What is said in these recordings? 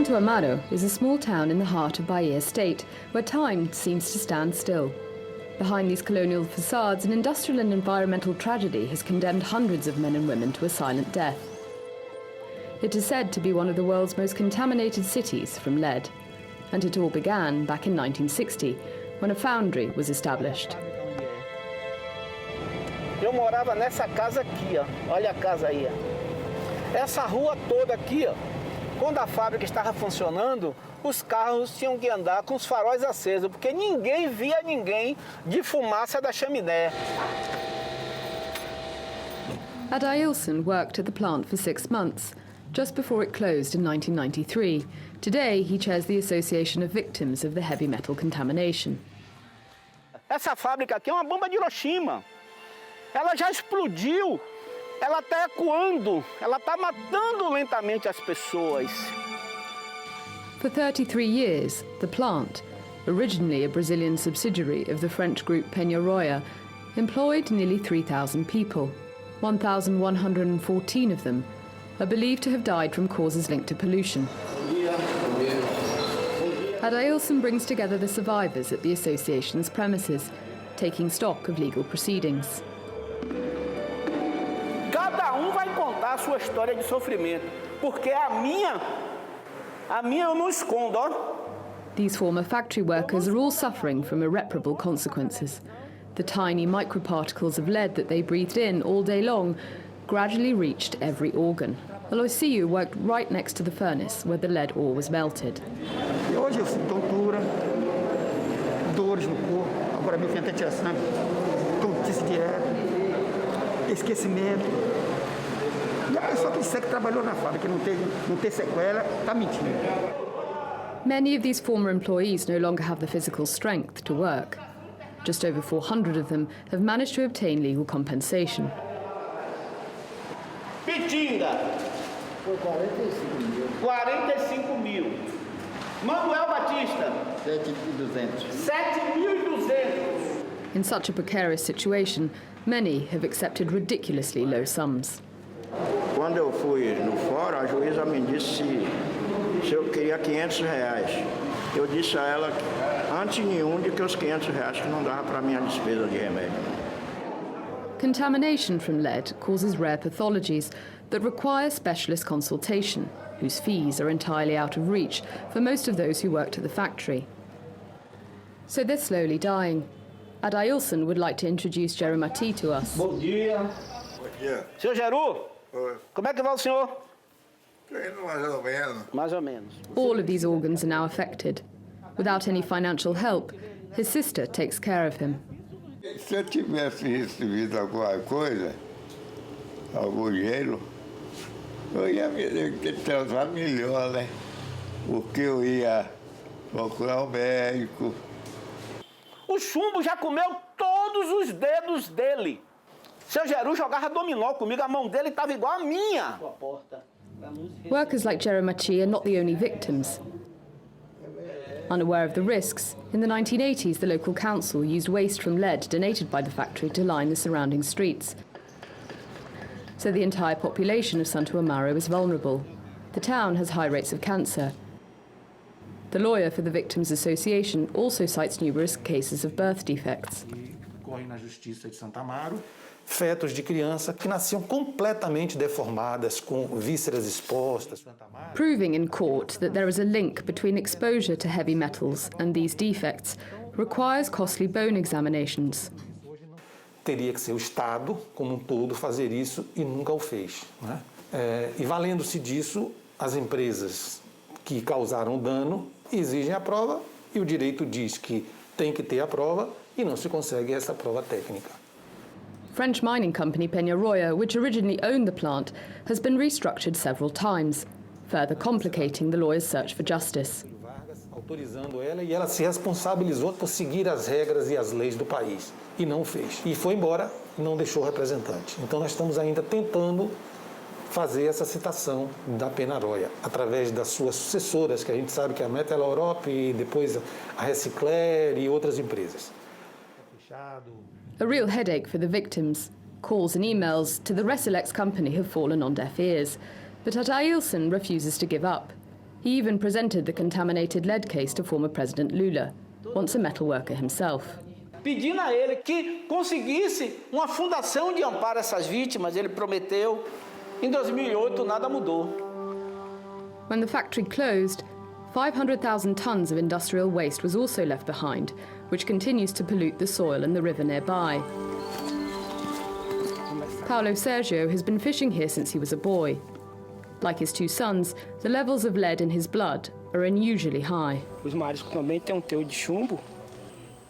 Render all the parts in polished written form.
Santo Amaro is a small town in the heart of Bahia state, where time seems to stand still. Behind these colonial facades, an industrial and environmental tragedy has condemned hundreds of men and women to a silent death. It is said to be one of the world's most contaminated cities from lead, and it all began back in 1960, when a foundry was established. Eu morava nessa casa aqui, ó. Olha a casa aí, ó. Essa rua toda aqui, ó. Quando a fábrica estava funcionando, os carros tinham que andar com os faróis acesos, porque ninguém via ninguém de fumaça da chaminé. Adailson worked at the plant for 6 months, just before it closed in 1993. Today, he chairs the Association of Victims of the Heavy Metal Contamination. Essa fábrica aqui é uma bomba de Hiroshima. Ela já explodiu. Ela está ecoando, ela está matando lentamente as pessoas. For 33 years, the plant, originally a Brazilian subsidiary of the French group Peñarroya, employed nearly 3,000 people. 1,114 of them are believed to have died from causes linked to pollution. Adailson brings together the survivors at the association's premises, taking stock of legal proceedings. Cada vai contar a sua história de sofrimento, porque a minha eu não escondo, ó. These former factory workers are all suffering from irreparable consequences. The tiny microparticles of lead that they breathed in all day long gradually reached every organ. Aloysio worked right next to the furnace where the lead ore was melted. E hoje eu sinto tontura, dores no corpo, agora meu filho tenta sangue, tontice direto, esquecimento. E a pessoa que disser que trabalhou na fábrica não tem sequela, está mentindo. Many of these former employees no longer have the physical strength to work. Just over 400 of them have managed to obtain legal compensation. Pitinga, foi 45 mil. Manuel Batista, 7.200. 7.200. In such a precarious situation, many have accepted ridiculously low sums. Quando eu fui no fórum, a juíza me disse se eu queria R$500. Eu disse a ela, antes nenhum, de que os R$500 que não dava para minha despesa de remédio. Contamination from lead causes rare pathologies that require specialist consultation, whose fees are entirely out of reach for most of those who worked at the factory. So they're slowly dying. Adailson would like to introduce Jeromati to us. Bom dia. Bom dia. Senhor Geru, Oi. como é que vai o senhor? Tô indo mais ou menos. Mais ou menos. All of these organs are now affected. Without any financial help, his sister takes care of him. Se eu tivesse recebido alguma coisa, algum dinheiro, eu ia me transar melhor, né? Porque eu ia procurar um médico. O chumbo já comeu todos os dedos dele. Seu Geru jogava dominó comigo, a mão dele estava igual a minha. Workers like Jeromati are not the only victims. Unaware of the risks, in the 1980s the local council used waste from lead donated by the factory to line the surrounding streets. So the entire population of Santo Amaro is vulnerable. The town has high rates of cancer. The lawyer for the Victims Association also cites numerous cases of birth defects. Correm na justiça de Santo Amaro fetos de criança que nasciam completamente deformadas, com vísceras expostas. Proving in court that there is a link between exposure to heavy metals and these defects requires costly bone examinations. Teria que ser o Estado, como um todo, fazer isso e nunca o fez, né? E valendo-se disso, as empresas que causaram dano exigem a prova e o direito diz que tem que ter a prova e não se consegue essa prova técnica. French mining company Peñarroya, which originally owned the plant, has been restructured several times, further complicating the lawyer's search for justice. Autorizando ela e ela se responsabilizou por seguir as regras e as leis do país e não fez. E foi embora e não deixou representante. Então nós estamos ainda tentando fazer essa citação da Peñarroya através das suas sucessoras, que a gente sabe que é a Metal Europe e depois a Recicler e outras empresas. A real headache for the victims. Calls and emails to the Resilex company have fallen on deaf ears, but Adailson refuses to give up. He even presented the contaminated lead case to former President Lula, once a metal worker himself. Pedindo a ele que conseguisse uma fundação de amparo a essas vítimas, ele prometeu. Em 2008, nada mudou. When the factory closed, 500,000 tons of industrial waste was also left behind, which continues to pollute the soil and the river nearby. Paulo Sergio has been fishing here since he was a boy. Like his two sons, the levels of lead in his blood are unusually high. Os mariscos também têm teor de chumbo.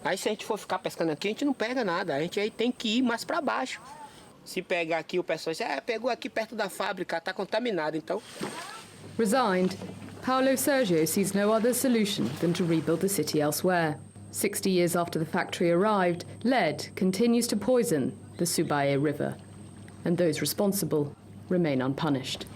Aí se a gente for ficar pescando aqui, a gente não pega nada. A gente aí tem que ir mais para baixo. Se pegar aqui, o pessoal diz, pegou aqui perto da fábrica, está contaminado, então. Resigned, Paulo Sergio sees no other solution than to rebuild the city elsewhere. 60 years after the factory arrived, lead continues to poison the Subaye River, and those responsible remain unpunished.